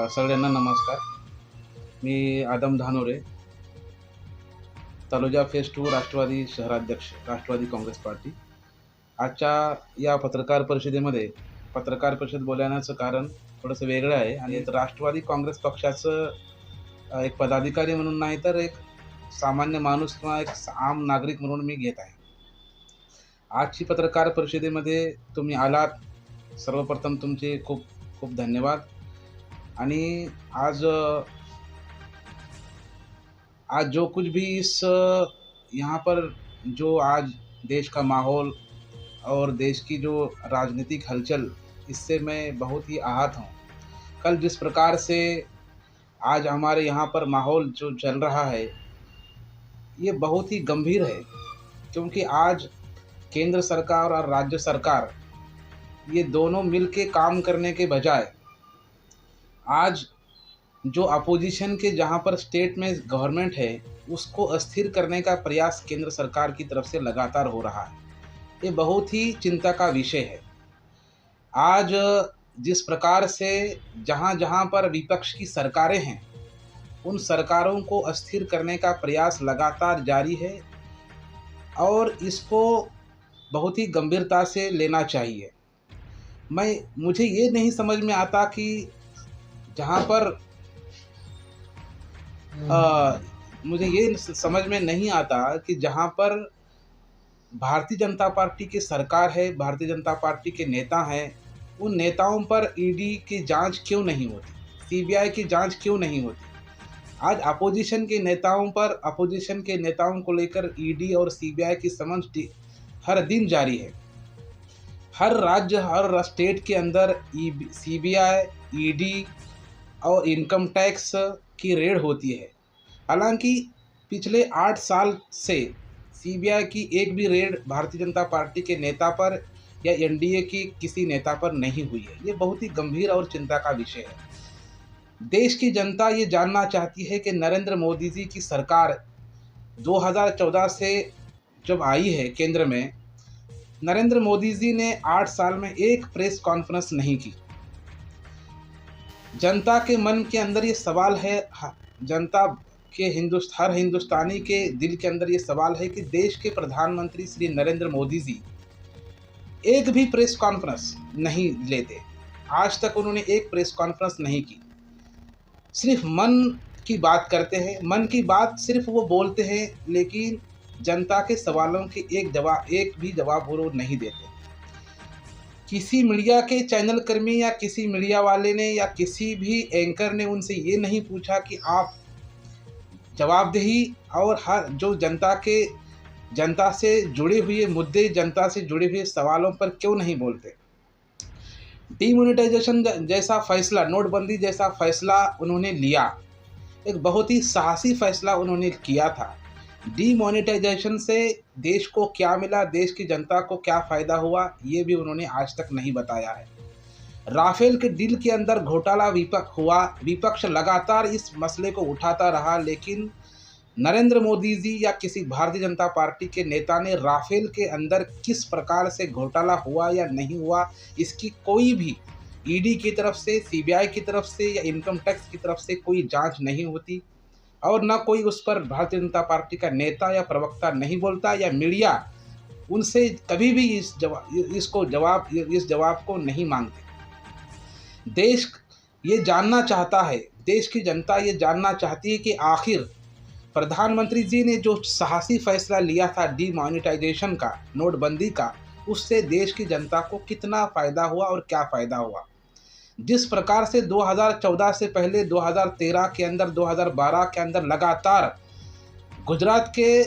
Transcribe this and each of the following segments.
सगळ्यांना नमस्कार. मी आदम धानोरे, तलोजा फेज 2 राष्ट्रवादी शहराध्यक्ष, राष्ट्रवादी काँग्रेस पार्टी. आजच्या या पत्रकार परिषदेमध्ये पत्रकार परिषद बोलण्याचं कारण थोडंसं वेगळं आहे आणि राष्ट्रवादी काँग्रेस पक्षाचं एक पदाधिकारी म्हणून नाही तर एक सामान्य माणूस किंवा एक आम नागरिक म्हणून मी घेत आहे. आजची पत्रकार परिषदेमध्ये तुम्ही आलात, सर्वप्रथम तुमचे खूप खूप धन्यवाद. आणि आज जो कुछ भी इस यहाँ पर जो आज देश का माहौल और देश की जो राजनीतिक हलचल, इससे मैं बहुत ही आहत हूँ. कल जिस प्रकार से आज हमारे यहाँ पर माहौल जो चल रहा है, ये बहुत ही गंभीर है, क्योंकि आज केंद्र सरकार और राज्य सरकार ये दोनों मिलके काम करने के बजाय आज जो अपोजिशन के जहाँ पर स्टेट में गवर्नमेंट है, उसको अस्थिर करने का प्रयास केंद्र सरकार की तरफ से लगातार हो रहा है. ये बहुत ही चिंता का विषय है. आज जिस प्रकार से जहाँ जहाँ पर विपक्ष की सरकारें हैं, उन सरकारों को अस्थिर करने का प्रयास लगातार जारी है और इसको बहुत ही गंभीरता से लेना चाहिए. मुझे ये नहीं समझ में आता कि जहाँ पर मुझे ये समझ में नहीं आता कि जहाँ पर भारतीय जनता पार्टी की सरकार है, भारतीय जनता पार्टी के नेता हैं, उन नेताओं पर ईडी की जांच क्यों नहीं होती, सीबीआई की जांच क्यों नहीं होती. आज अपोजिशन के नेताओं को लेकर ईडी और सीबीआई की समन हर दिन जारी है. हर राज्य, हर स्टेट के अंदर सीबीआई, ईडी और इनकम टैक्स की रेड होती है. हालांकि पिछले 8 साल से सीबीआई की एक भी रेड भारतीय जनता पार्टी के नेता पर या एनडीए की किसी नेता पर नहीं हुई है. ये बहुत ही गंभीर और चिंता का विषय है. देश की जनता ये जानना चाहती है कि नरेंद्र मोदी जी की सरकार 2014 से जब आई है केंद्र में, नरेंद्र मोदी जी ने 8 साल में एक प्रेस कॉन्फ्रेंस नहीं की. जनता के मन के अंदर ये सवाल है, जनता के हर हिंदुस्तानी के दिल के अंदर ये सवाल है कि देश के प्रधानमंत्री श्री नरेंद्र मोदी जी एक भी प्रेस कॉन्फ्रेंस नहीं लेते. आज तक उन्होंने एक प्रेस कॉन्फ्रेंस नहीं की. सिर्फ मन की बात करते हैं, मन की बात सिर्फ वो बोलते हैं, लेकिन जनता के सवालों के एक भी जवाब वो नहीं देते. किसी मीडिया के चैनल कर्मी या किसी मीडिया वाले ने या किसी भी एंकर ने उनसे ये नहीं पूछा कि आप जवाबदेही और हर जो जनता से जुड़े हुए मुद्दे, जनता से जुड़े हुए सवालों पर क्यों नहीं बोलते. डीमोनेटाइजेशन जैसा फैसला, नोटबंदी जैसा फैसला उन्होंने लिया, एक बहुत ही साहसी फैसला उन्होंने किया था. डीमोनेटाइजेशन से देश को क्या मिला, देश की जनता को क्या फ़ायदा हुआ, ये भी उन्होंने आज तक नहीं बताया है. राफेल के डील के अंदर घोटाला विपक्ष लगातार इस मसले को उठाता रहा, लेकिन नरेंद्र मोदी जी या किसी भारतीय जनता पार्टी के नेता ने राफेल के अंदर किस प्रकार से घोटाला हुआ या नहीं हुआ, इसकी कोई भी ईडी की तरफ से, सीबीआई की तरफ से या इनकम टैक्स की तरफ से कोई जांच नहीं होती और ना कोई उस पर भारतीय जनता पार्टी का नेता या प्रवक्ता नहीं बोलता या मीडिया उनसे कभी भी इस जवाब को नहीं मांगते. देश ये जानना चाहता है, देश की जनता ये जानना चाहती है कि आखिर प्रधानमंत्री जी ने जो साहसी फैसला लिया था डीमोनेटाइजेशन का, नोटबंदी का, उससे देश की जनता को कितना फ़ायदा हुआ और क्या फ़ायदा हुआ. जिस प्रकार से 2014 से पहले 2013 के अंदर, 2012 के अंदर लगातार गुजरात के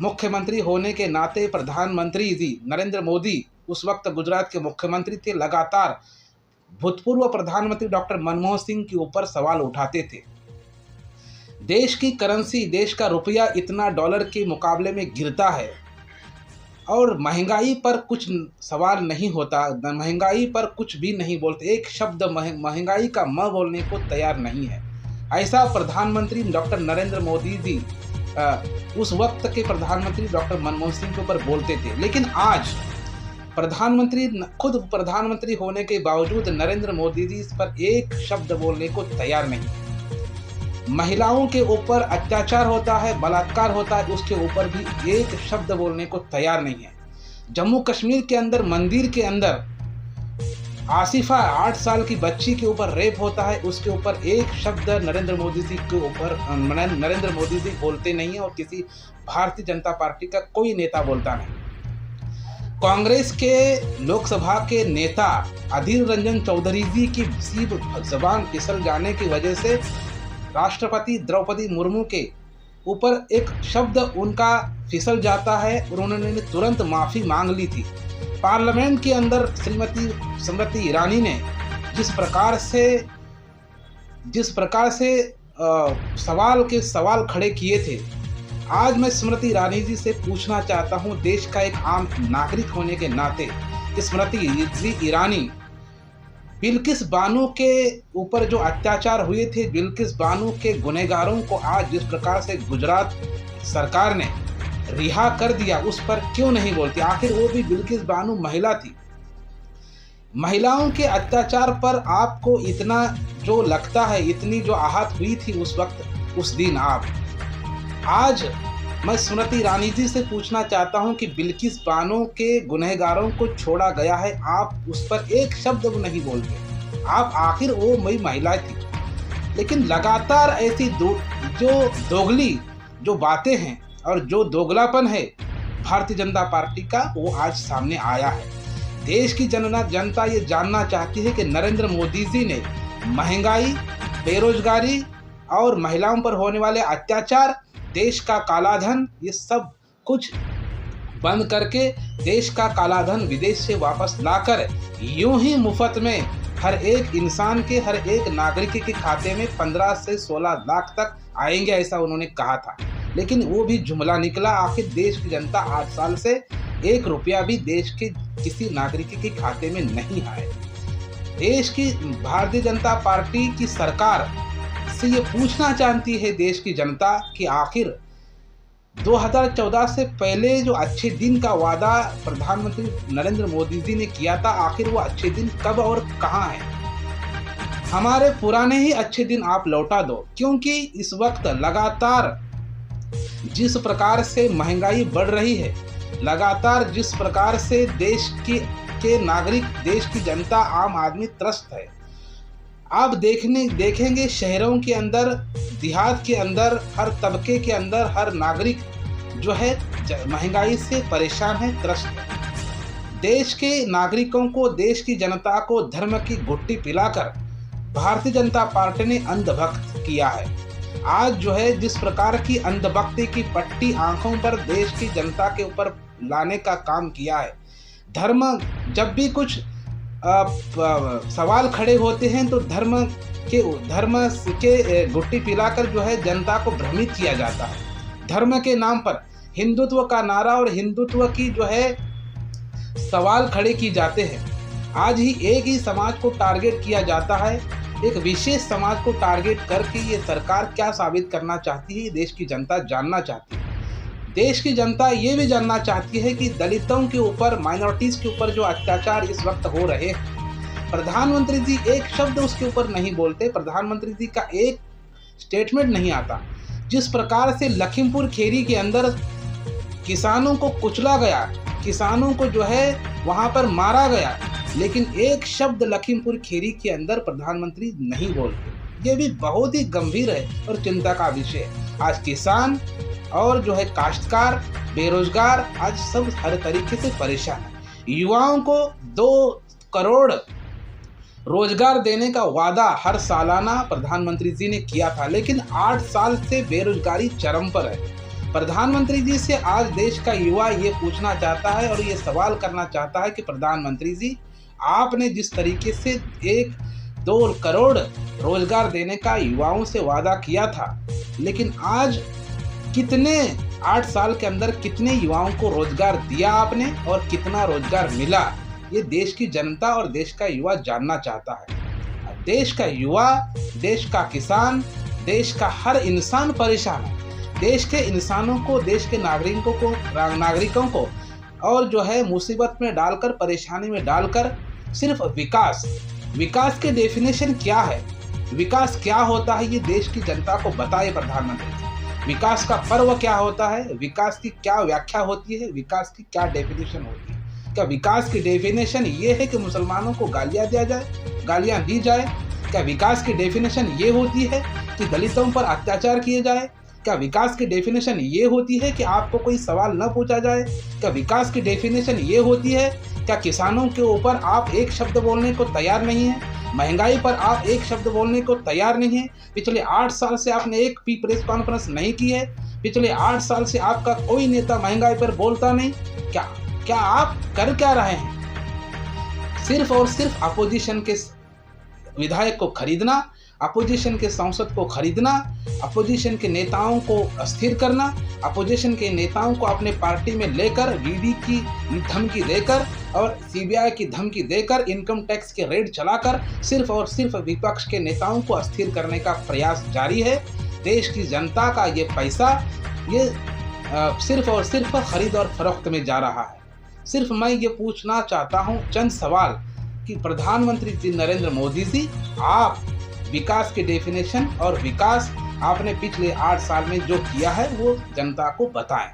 मुख्यमंत्री होने के नाते प्रधानमंत्री जी नरेंद्र मोदी उस वक्त गुजरात के मुख्यमंत्री थे, लगातार भूतपूर्व प्रधानमंत्री डॉक्टर मनमोहन सिंह के ऊपर सवाल उठाते थे. देश की करेंसी, देश का रुपया इतना डॉलर के मुकाबले में गिरता है और महंगाई पर कुछ सवाल नहीं होता, महंगाई पर कुछ भी नहीं बोलते, एक शब्द महंगाई का म बोलने को तैयार नहीं है. ऐसा प्रधानमंत्री डॉक्टर नरेंद्र मोदी जी उस वक्त के प्रधानमंत्री डॉक्टर मनमोहन सिंह के ऊपर बोलते थे. लेकिन आज खुद प्रधानमंत्री होने के बावजूद नरेंद्र मोदी जी इस पर एक शब्द बोलने को तैयार नहीं। महिलाओं के ऊपर अत्याचार होता है, बलात्कार होता है, उसके ऊपर भी एक शब्द बोलने को तैयार नहीं है। जम्मू कश्मीर के अंदर मंदिर के अंदर आसिफा 8 साल की बच्ची के ऊपर रेप होता है, उसके ऊपर एक शब्द नरेंद्र मोदी जी के ऊपर नरेंद्र मोदी जी बोलते नहीं है और किसी भारतीय जनता पार्टी का कोई नेता बोलता नहीं। कांग्रेस के लोकसभा के नेता अधीर रंजन चौधरी जी की जबान फिसल जाने की वजह से राष्ट्रपति द्रौपदी मुर्मू के ऊपर एक शब्द उनका फिसल जाता है और उन्होंने तुरंत माफ़ी मांग ली थी। पार्लियामेंट के अंदर श्रीमती स्मृति ईरानी ने जिस प्रकार से सवाल खड़े किए थे, आज मैं स्मृति ईरानी जी से पूछना चाहता हूं, देश का एक आम नागरिक होने के नाते, स्मृति ईरानी बिल्किस बानो के ऊपर जो अत्याचार हुए थे, बिल्किस बानो के गुनहगारों को आज जिस प्रकार से गुजरात सरकार ने रिहा कर दिया, उस पर क्यों नहीं बोलती? आखिर वो भी बिल्किस बानो महिला थी। महिलाओं के अत्याचार पर आपको इतना जो लगता है, इतनी जो आहत हुई थी उस वक्त, उस दिन आज मैं स्मृति ईरानी जी से पूछना चाहता हूं कि बिल्किस बानो के गुनहगारों को छोड़ा गया है, आप उस पर एक शब्द नहीं बोलते। आप आखिर वो वही महिला थी, लेकिन लगातार ऐसी दोगली जो बातें हैं और जो दोगलापन है भारतीय जनता पार्टी का, वो आज सामने आया है। देश की जनता ये जानना चाहती है कि नरेंद्र मोदी जी ने महंगाई, बेरोजगारी और महिलाओं पर होने वाले अत्याचार, देश का कालाधन, ये सब कुछ बंद करके देश का कालाधन विदेश से वापस लाकर यूं ही मुफ्त में हर एक इंसान के, हर एक नागरिक के खाते में 15 से 16 लाख तक आएंगे, ऐसा उन्होंने कहा था। लेकिन वो भी जुमला निकला। आखिर देश की जनता 8 साल से 1 रुपया भी देश के किसी नागरिक के खाते में नहीं आए। देश की भारतीय जनता पार्टी की सरकार से ये पूछना चाहती है देश की जनता कि आखिर 2014 से पहले जो अच्छे दिन का वादा प्रधानमंत्री नरेंद्र मोदी जी ने किया था, आखिर वो अच्छे दिन कब और कहाँ है? हमारे पुराने ही अच्छे दिन आप लौटा दो, क्योंकि इस वक्त लगातार जिस प्रकार से महंगाई बढ़ रही है, लगातार जिस प्रकार से देश के नागरिक, देश की जनता, आम आदमी त्रस्त है। आप देखेंगे शहरों के अंदर, देहात के अंदर, हर तबके के अंदर हर नागरिक जो है महंगाई से परेशान है, त्रस्त है। देश के नागरिकों को, देश की जनता को धर्म की घुट्टी पिलाकर भारतीय जनता पार्टी ने अंधभक्त किया है। आज जो है जिस प्रकार की अंधभक्ति की पट्टी आंखों पर देश की जनता के ऊपर लाने का काम किया है। धर्म, जब भी कुछ सवाल खड़े होते हैं तो धर्म के गुट्टी पिलाकर जो है जनता को भ्रमित किया जाता है। धर्म के नाम पर हिंदुत्व का नारा और हिंदुत्व की जो है सवाल खड़े किए जाते हैं। आज ही एक ही समाज को टारगेट किया जाता है, एक विशेष समाज को टारगेट करके ये सरकार क्या साबित करना चाहती है, देश की जनता जानना चाहती है। देश की जनता ये भी जानना चाहती है कि दलितों के ऊपर, माइनॉरिटीज़ के ऊपर जो अत्याचार इस वक्त हो रहे हैं, प्रधानमंत्री जी एक शब्द उसके ऊपर नहीं बोलते। प्रधानमंत्री जी का एक स्टेटमेंट नहीं आता। जिस प्रकार से लखीमपुर खीरी के अंदर किसानों को कुचला गया, किसानों को जो है वहाँ पर मारा गया, लेकिन एक शब्द लखीमपुर खीरी के अंदर प्रधानमंत्री नहीं बोलते। ये भी बहुत ही गंभीर है और चिंता का विषय है। आज किसान और जो है काश्तकार, बेरोजगार, आज सब हर तरीके से परेशान है। युवाओं को 2 करोड़ रोजगार देने का वादा हर सालाना प्रधानमंत्री जी ने किया था, लेकिन 8 साल से बेरोजगारी चरम पर है। प्रधानमंत्री जी से आज देश का युवा ये पूछना चाहता है और ये सवाल करना चाहता है कि प्रधानमंत्री जी, आपने जिस तरीके से 1-2 करोड़ रोजगार देने का युवाओं से वादा किया था, लेकिन आज कितने 8 साल के अंदर कितने युवाओं को रोजगार दिया आपने और कितना रोजगार मिला, ये देश की जनता और देश का युवा जानना चाहता है। देश का युवा, देश का किसान, देश का हर इंसान परेशान है। देश के इंसानों को, देश के नागरिकों को और जो है मुसीबत में डालकर, परेशानी में डालकर सिर्फ विकास, विकास के डेफिनेशन क्या है, विकास क्या होता है, ये देश की जनता को बताए प्रधानमंत्री जी। विकास का पर्व क्या होता है, विकास की क्या व्याख्या होती है, विकास की क्या डेफिनेशन होती है। क्या विकास की डेफिनेशन ये है कि मुसलमानों को गालियाँ दिया जाए, गालियाँ दी जाए? क्या विकास की डेफिनेशन ये होती है कि दलितों पर अत्याचार किए जाए? क्या विकास की डेफिनेशन ये होती है कि आपको कोई सवाल न पूछा जाए? क्या विकास की डेफिनेशन ये होती है क्या किसानों के ऊपर आप एक शब्द बोलने को तैयार नहीं हैं? महंगाई पर आप एक शब्द बोलने को तैयार नहीं हैं? पिछले 8 साल से आपने एक भी प्रेस कॉन्फ्रेंस नहीं की है। पिछले 8 साल से आपका कोई नेता महंगाई पर बोलता नहीं। क्या क्या आप कर क्या रहे हैं? सिर्फ और सिर्फ अपोजिशन के विधायक को खरीदना, अपोजिशन के सांसद को खरीदना, अपोजिशन के नेताओं को अस्थिर करना, अपोजिशन के नेताओं को अपने पार्टी में लेकर ईडी की धमकी देकर और सीबीआई की धमकी देकर, इनकम टैक्स के रेड चलाकर सिर्फ और सिर्फ विपक्ष के नेताओं को अस्थिर करने का प्रयास जारी है। देश की जनता का ये पैसा ये सिर्फ और सिर्फ खरीद और फरोख्त में जा रहा है। सिर्फ मैं ये पूछना चाहता हूँ चंद सवाल कि प्रधानमंत्री जी नरेंद्र मोदी जी, आप विकास के डेफिनेशन और विकास आपने पिछले 8 साल में जो किया है वो जनता को बताएं।